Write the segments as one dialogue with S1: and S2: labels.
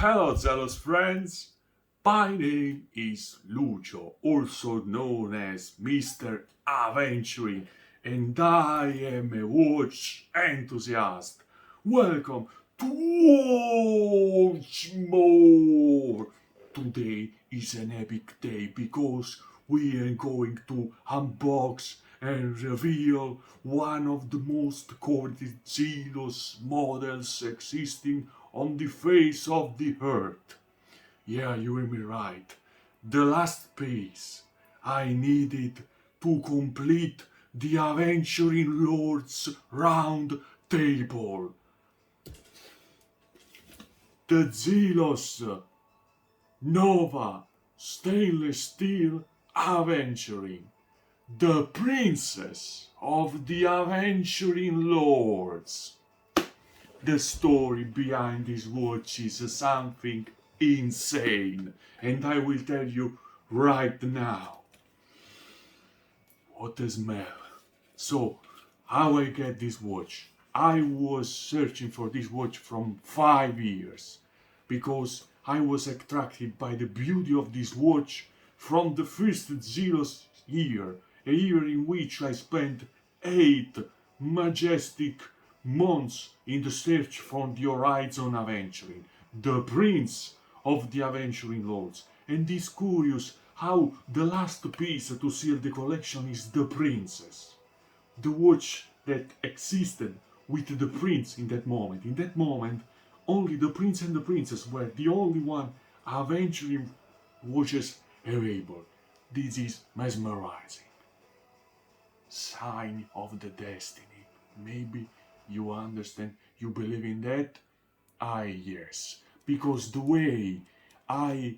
S1: Hello, Zelos friends. My name is Lucio, also known as Mr. Aventurine, and I am a watch enthusiast. Welcome to Watch More. Today is an epic day because we are going to unbox and reveal one of the most coveted Zelos models existing on the face of the earth. Yeah, you hear me right. The last piece I needed to complete the Aventurine Lord's round table. The Zelos Nova Stainless Steel Aventurine. The Princess of the Aventurine Lords. The story behind this watch is something insane, and I will tell you right now. What a smell. So, how I get this watch? I was searching for this watch from 5 years, because I was attracted by the beauty of this watch from the first Zelos year, a year in which I spent 8 majestic months in the search for the Horizon Aventurine, the prince of the Aventurine Lords, and it's curious how the last piece to seal the collection is the princess. The watch that existed with the prince in that moment. In that moment, only the prince and the princess were the only one Aventurine watches available. This is mesmerizing. Sign of the destiny. Maybe you understand, you believe in that? Yes. Because the way I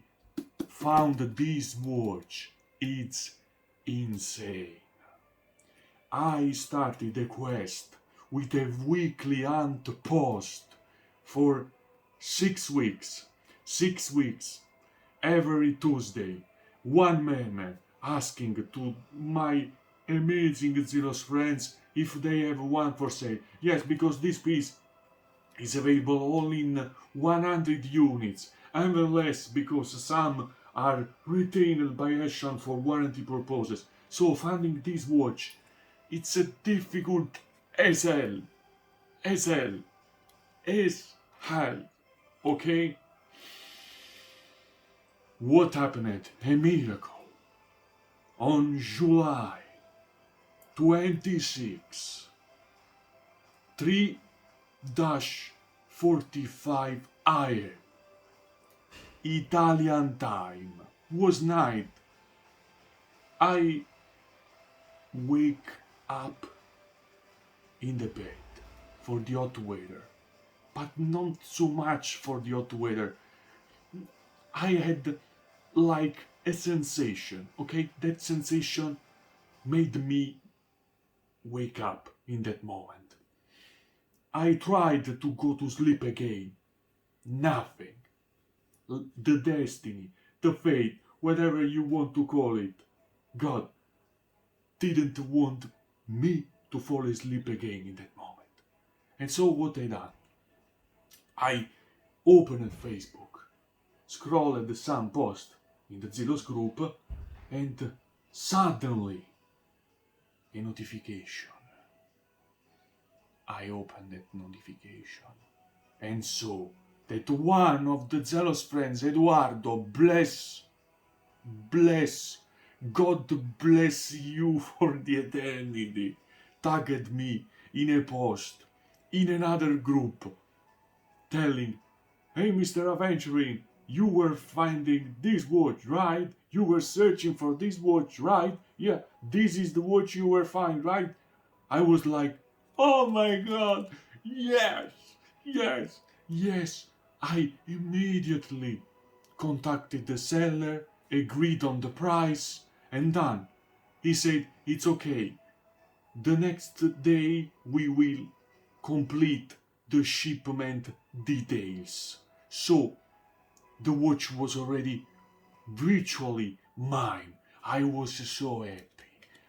S1: found this watch, it's insane. I started a quest with a weekly hunt post for 6 weeks. 6 weeks. Every Tuesday, one man asking to my amazing Zelos friends if they have one for sale. Yes, because this piece is available only in 100 units, and less because some are retained by Asian for warranty purposes. So finding this watch, it's a difficult as hell. As hell. As hell. Okay? What happened? A miracle. On July 26, 3-45 AM, Italian time, was night. I wake up in the bed for the hot weather, but not so much for the hot weather. I had like a sensation, okay? That sensation made me wake up in that moment. I tried to go to sleep again. Nothing. The destiny, the fate, whatever you want to call it, God didn't want me to fall asleep again in that moment. And so what I done? I opened Facebook, scrolled some post in the Zelos group, and suddenly a notification. I opened that notification and saw that one of the Zelos friends, Eduardo, God bless you for the eternity, tagged me in a post in another group telling, "Hey Mr. Aventurine, you were finding this watch, right? You were searching for this watch, right? Yeah, this is the watch you were finding, right?" I was like, "Oh my God, yes, yes, yes." I immediately contacted the seller, agreed on the price, and done. He said, "It's okay. The next day we will complete the shipment details." So the watch was already virtually mine. I was so happy.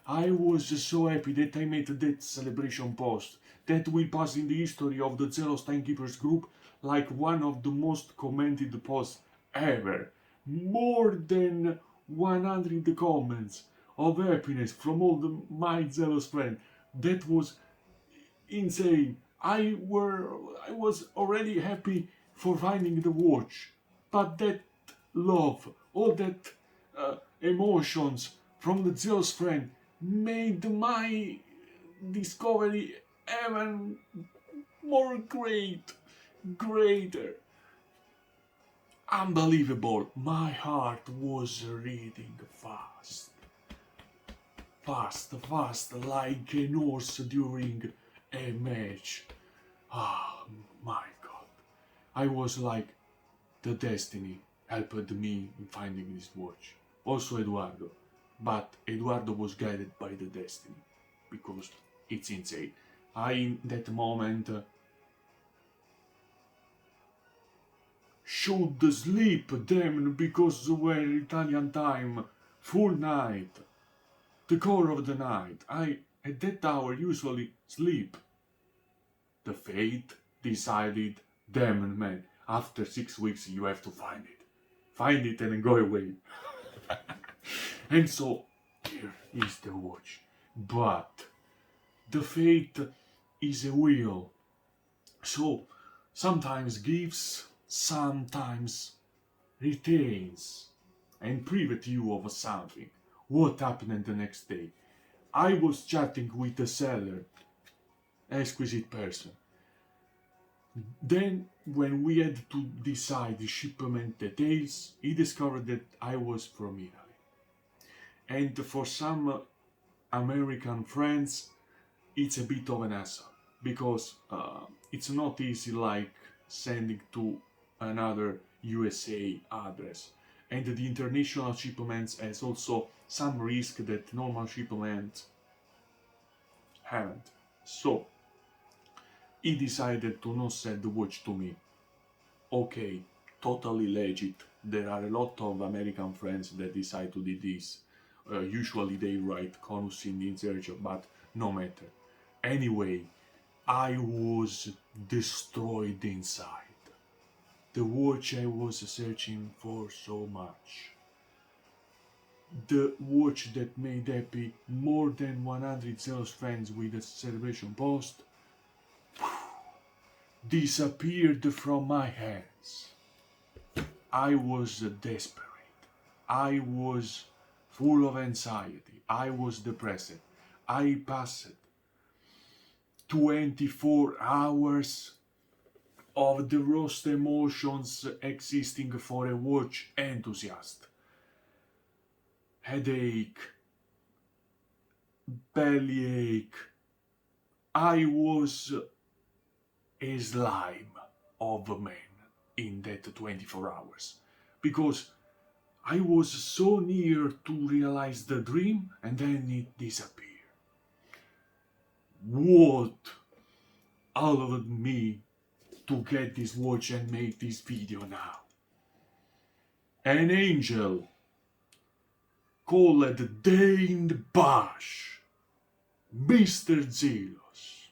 S1: I was so happy that I made that celebration post that will pass in the history of the Zelos Timekeepers group like one of the most commented posts ever. More than 100 comments of happiness from all my Zelos friends. That was insane. I was already happy for finding the watch, but that love, all that emotions from the Zeus friend made my discovery even more greater. Unbelievable. My heart was reading fast, like an horse during a match. Ah, my God. I was like, the destiny helped me in finding this watch. Also Eduardo. But Eduardo was guided by the destiny. Because it's insane. I, in that moment, should sleep then because were Italian time, full night, the core of the night. I, at that hour, usually sleep. The fate decided, damn man, after 6 weeks you have to find it. Find it and go away. And so, here is the watch. But, the fate is a wheel. So, sometimes gives, sometimes retains, and private you of something. What happened the next day? I was chatting with the seller, exquisite person. Then, when we had to decide the shipment details, he discovered that I was from Italy. And for some American friends, it's a bit of an hassle, because it's not easy like sending to another USA address. And the international shipments has also some risk that normal shipments haven't. So, he decided to not send the watch to me. Okay, totally legit. There are a lot of American friends that decide to do this. Usually they write conus in the insert, but no matter. Anyway, I was destroyed inside. The watch I was searching for so much. The watch that made happy more than 100 sales friends with a celebration post disappeared from my hands. I was desperate. I was full of anxiety. I was depressed. I passed 24 hours of the worst emotions existing for a watch enthusiast. Headache, bellyache. I was a slime of a man in that 24 hours, because I was so near to realize the dream and then it disappeared. What allowed me to get this watch and make this video now? An angel called Dane Basch, Mr. Zelos,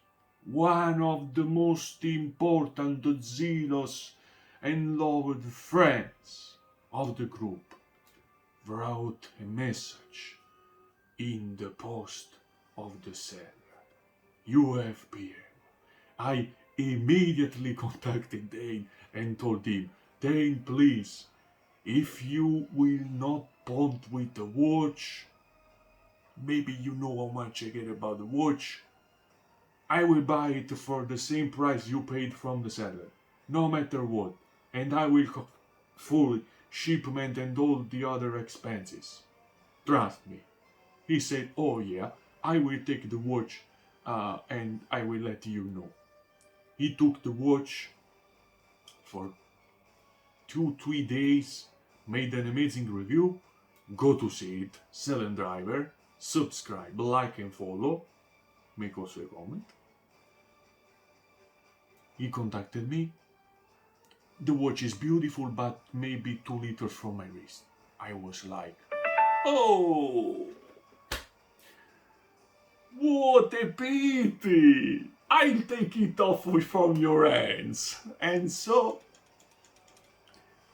S1: one of the most important Zelos and loved friends of the group, wrote a message in the post of the seller. UFPM. I immediately contacted Dane and told him, Dane, please, if you will not bond with the watch, maybe you know how much I get about the watch, I will buy it for the same price you paid from the seller, no matter what, and I will full shipment and all the other expenses. Trust me. He said, oh yeah, I will take the watch and I will let you know. He took the watch for 2-3 days, made an amazing review. Go to see it, Saleen Driver, subscribe, like and follow, make also a comment. He contacted me. The watch is beautiful, but maybe 2 liters from my wrist. I was like, oh, what a pity! I'll take it off from your hands. And so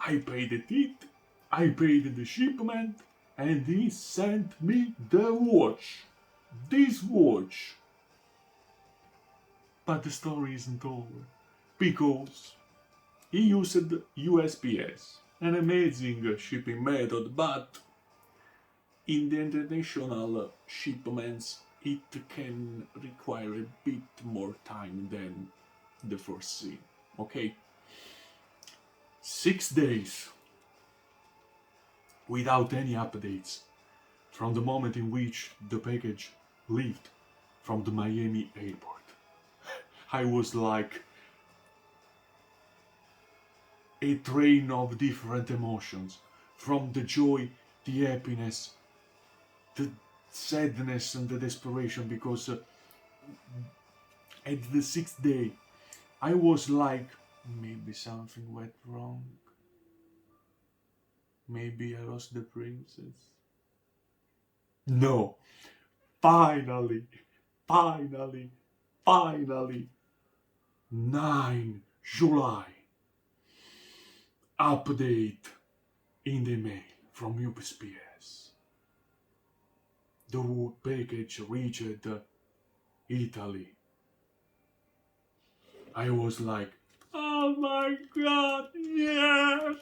S1: I paid it, I paid the shipment, and he sent me the watch. This watch. But the story isn't over. Because he used USPS, an amazing shipping method, but in the international shipments it can require a bit more time than the foreseen. Okay? 6 days without any updates from the moment in which the package left from the Miami airport. I was like a train of different emotions, from the joy, the happiness, the sadness and the desperation, because at the 6th day I was like, maybe something went wrong, maybe I lost the princess. No, finally, 9 July, update in the mail from USPS. The package reached Italy. I was like, oh my god, yes,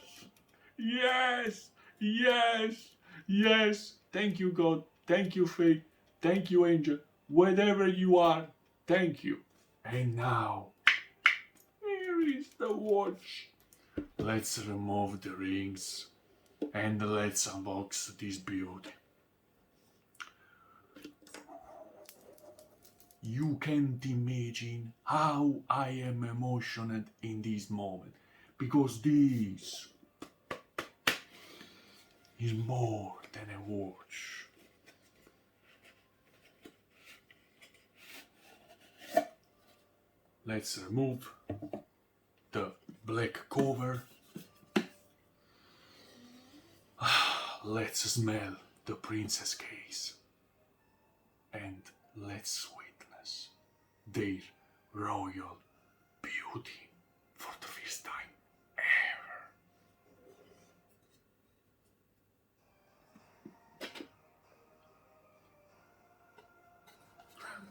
S1: yes, yes, yes. Thank you, God. Thank you, Faith. Thank you, Angel. Whatever you are, thank you. And now, here is the watch. Let's remove the rings and let's unbox this beauty. You can't imagine how I am emotional in this moment, because this is more than a watch. Let's remove the black cover. Let's smell the princess case. And let's witness their royal beauty for the first time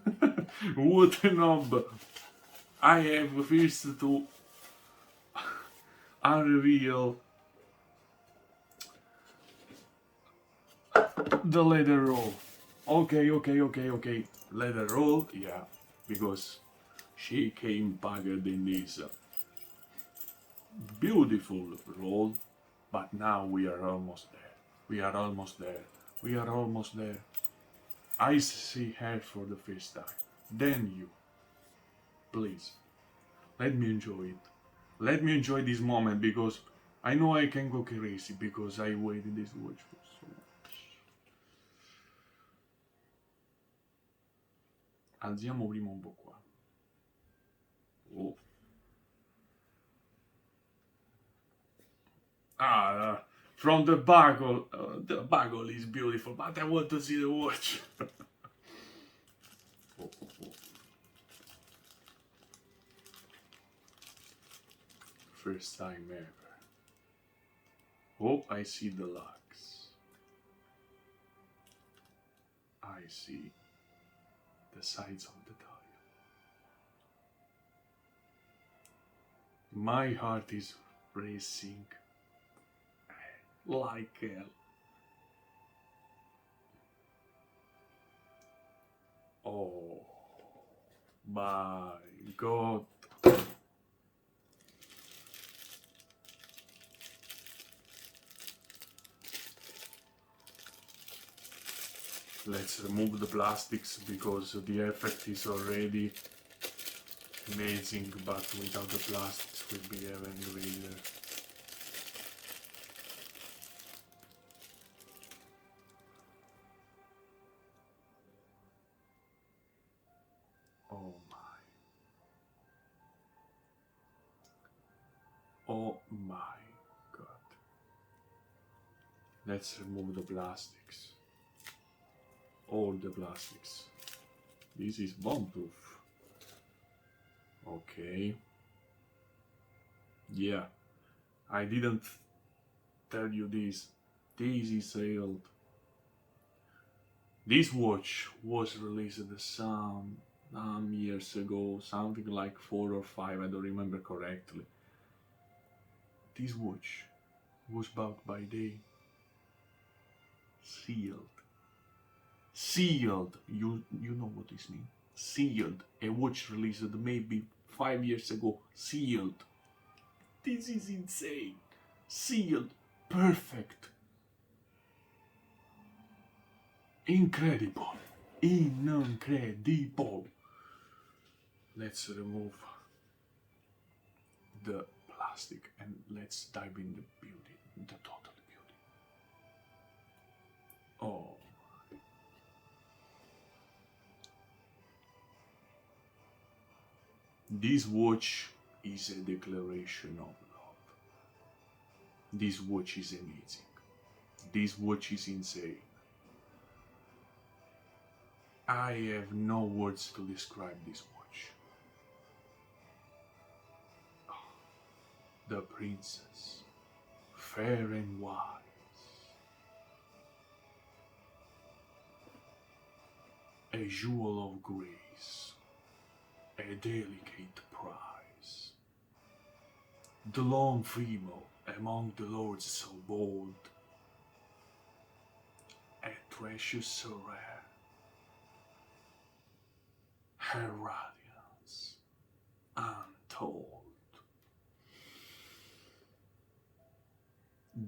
S1: ever. What a knob! I have first to unreveal the leather roll. Okay. Leather roll, yeah, because she came packed in this beautiful roll, but now we are almost there. We are almost there. I see her for the first time. Then you. Please, let me enjoy it. Let me enjoy this moment, because I know I can go crazy because I waited this watch for so much. Alziamo prima un po' qua. Oh. From the buckle is beautiful, but I want to see the watch. Oh. First time ever. Oh, I see the locks. I see the sides of the dial. My heart is racing like hell. Oh my god. Let's remove the plastics, because the effect is already amazing, but without the plastics will be even greater. Oh my. Oh my god. Let's remove the plastics. All the plastics. This is bomb-proof. Okay. Yeah, I didn't tell you this. This is sealed. This watch was released some years ago, something like 4 or 5, I don't remember correctly. This watch was bought by Dane. Sealed. Sealed. You know what this means. Sealed. A watch released maybe 5 years ago. Sealed. This is insane. Sealed. Perfect. Incredible. Incredible. Let's remove the plastic and let's dive in the beauty, the total beauty. Oh. This watch is a declaration of love. This watch is amazing. This watch is insane. I have no words to describe this watch. The princess, fair and wise, a jewel of grace, a delicate prize, the lone female among the lords so bold, a treasure so rare, her radiance untold.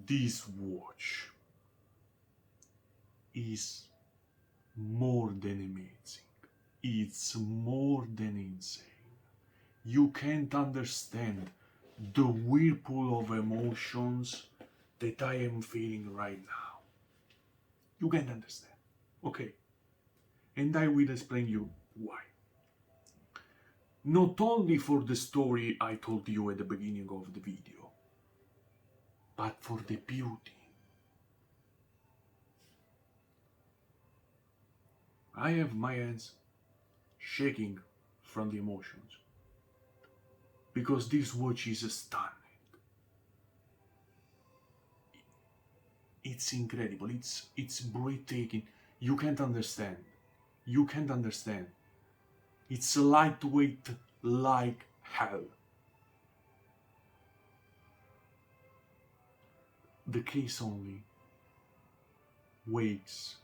S1: This watch is more than amazing. It's more than insane. You can't understand the whirlpool of emotions that I am feeling right now. You can't understand. Okay. And I will explain you why. Not only for the story I told you at the beginning of the video, but for the beauty. I have my hands shaking from the emotions because this watch is stunning. It's incredible. It's breathtaking. You can't understand. You can't understand. It's lightweight like hell. The case only weighs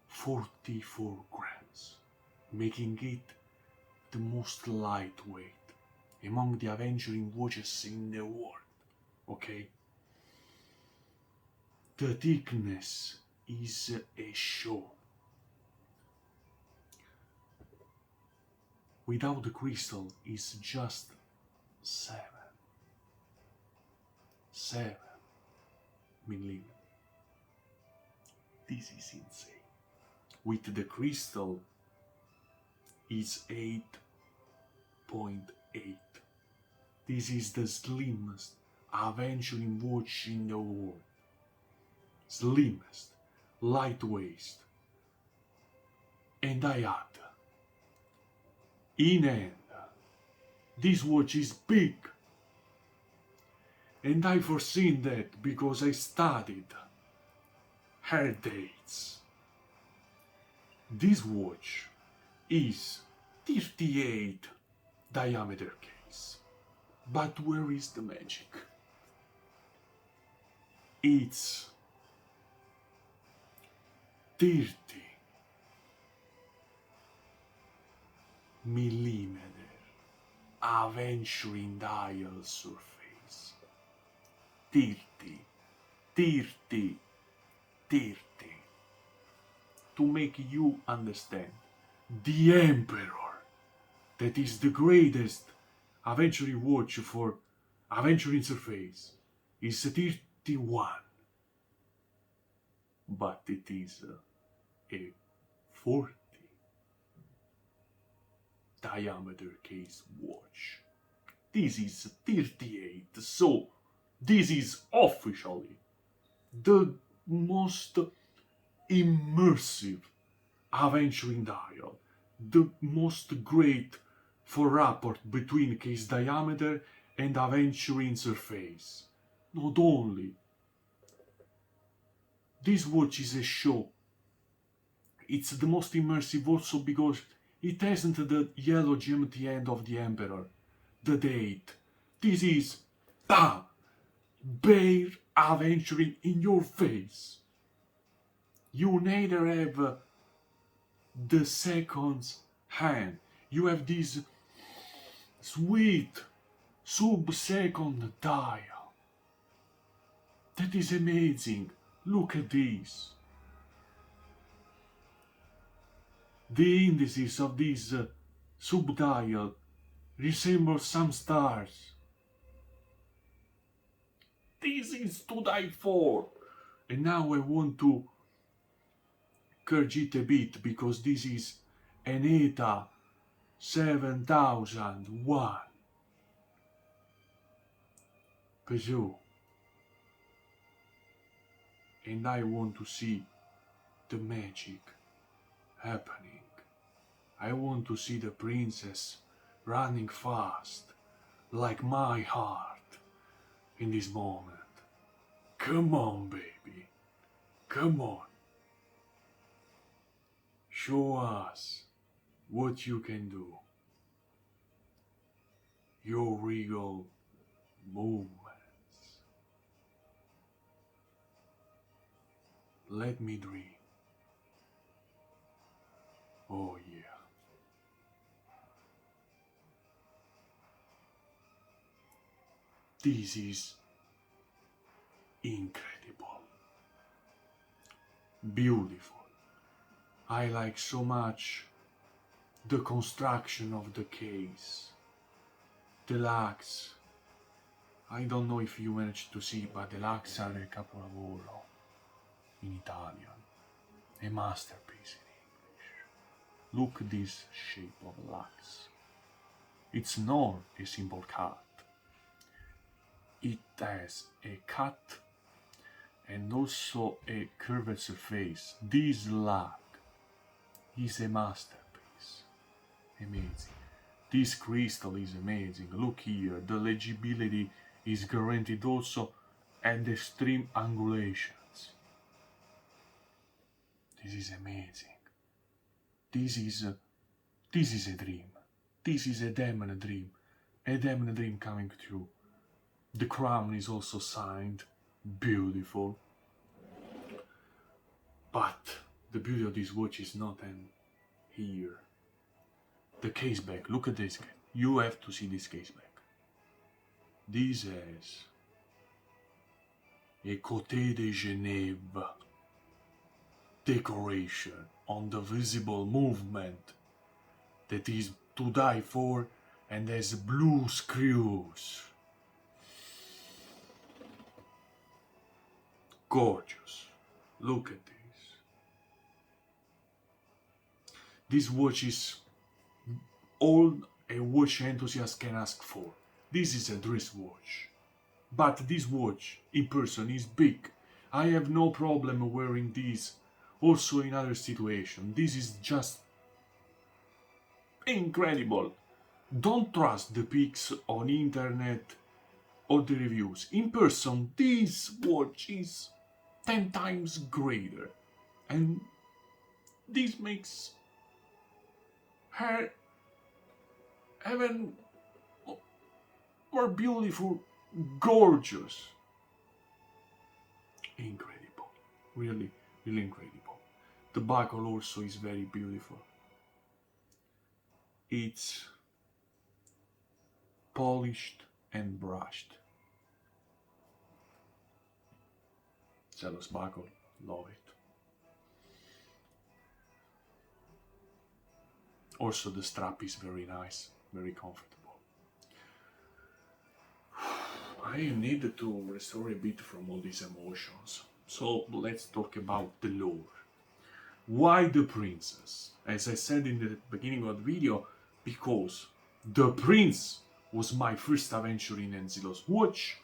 S1: 44 grams, making it the most lightweight among the Aventurine watches in the world. Okay? The thickness is a show. Without the crystal, it's just 7 millimeters. This is insane. With the crystal, it's 8.8. This is the slimmest Aventurine watch in the world. Slimmest, lightweight. And I add, in hand, this watch is big. And I foreseen that because I studied her dates. This watch is 38 diameter case. But where is the magic? It's 30 millimeter Aventurine dial surface. 30. To make you understand, the Emperor, that is the greatest Aventurine watch for Aventurine surface, is 31. But it is a 40 diameter case watch. This is 38, so this is officially the most immersive Aventurine dial, the most great for rapport between case diameter and Aventurine surface. Not only, this watch is a show. It's the most immersive also because it hasn't the yellow geometry end of the Emperor, the date. This is, BAM! Bare Aventurine in your face. You neither have the seconds hand. You have this sweet sub-second dial. That is amazing. Look at this. The indices of this sub-dial resemble some stars. This is to die for. And now I want to curge it a bit because this is an ETA 7001 Peugeot. And I want to see the magic happening. I want to see the princess running fast like my heart in this moment. Come on, baby. Come on. Show us what you can do. Your regal movements. Let me dream. Oh yeah. This is incredible. Beautiful. I like so much the construction of the case. The lacks. I don't know if you managed to see, but the lacks are a capolavoro in Italian. A masterpiece in English. Look at this shape of lacks. It's not a simple cut. It has a cut and also a curved surface. This lac is a masterpiece. Amazing. This crystal is amazing. Look here, the legibility is guaranteed also at extreme angulations. This is amazing. This is a dream. This is a demon dream. A demon dream coming true. The crown is also signed. Beautiful. But the beauty of this watch is not in here. The case back. Look at this. You have to see this case back. This has a Côté de Genève decoration on the visible movement that is to die for and has blue screws. Gorgeous. Look at this. This watch is all a watch enthusiast can ask for. This is a dress watch. But this watch in person is big. I have no problem wearing this also in other situations. This is just incredible. Don't trust the pics on internet or the reviews. In person, this watch is 10 times greater. And this makes her even more beautiful, gorgeous. Incredible. Really, really incredible. The buckle also is very beautiful. It's polished and brushed. Zelos buckle, love it. Also the strap is very nice, very comfortable. I needed to restore a bit from all these emotions. So let's talk about the lore. Why the princess? As I said in the beginning of the video, because the prince was my first Aventurine and Zelos watch,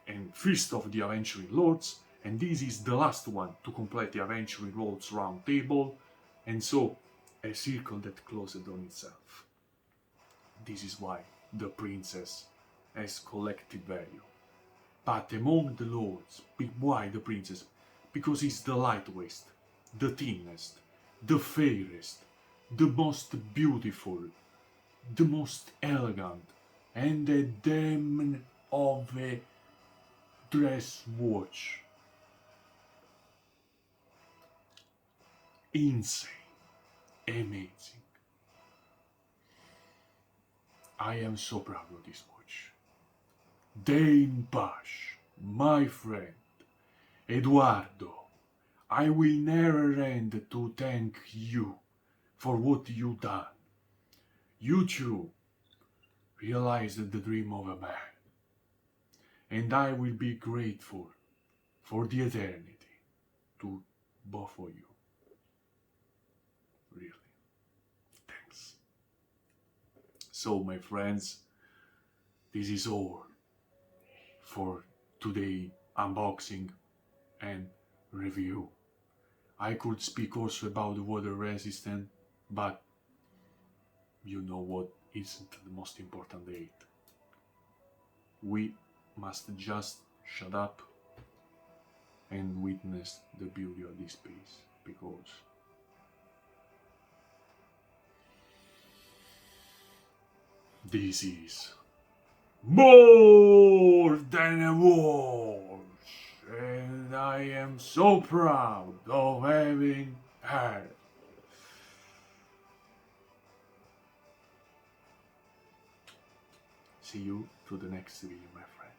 S1: and first of the Aventurine Lords, and this is the last one to complete the Aventurine Lords round table, and so a circle that closed on itself. This is why the princess has collective value. But among the lords, why the princess? Because he's the lightest, the thinnest, the fairest, the most beautiful, the most elegant, and a demon of a dress watch. Insane, amazing. I am so proud of this watch. Dane Basch, my friend, Eduardo, I will never end to thank you for what you done. You two realized the dream of a man, and I will be grateful for the eternity to both of you. Really. Thanks. So, my friends, this is all for today unboxing and review. I could speak also about the water resistant, but you know what isn't the most important date. We must just shut up and witness the beauty of this piece, because this is more than a watch, and I am so proud of having her. See you to the next video, my friend.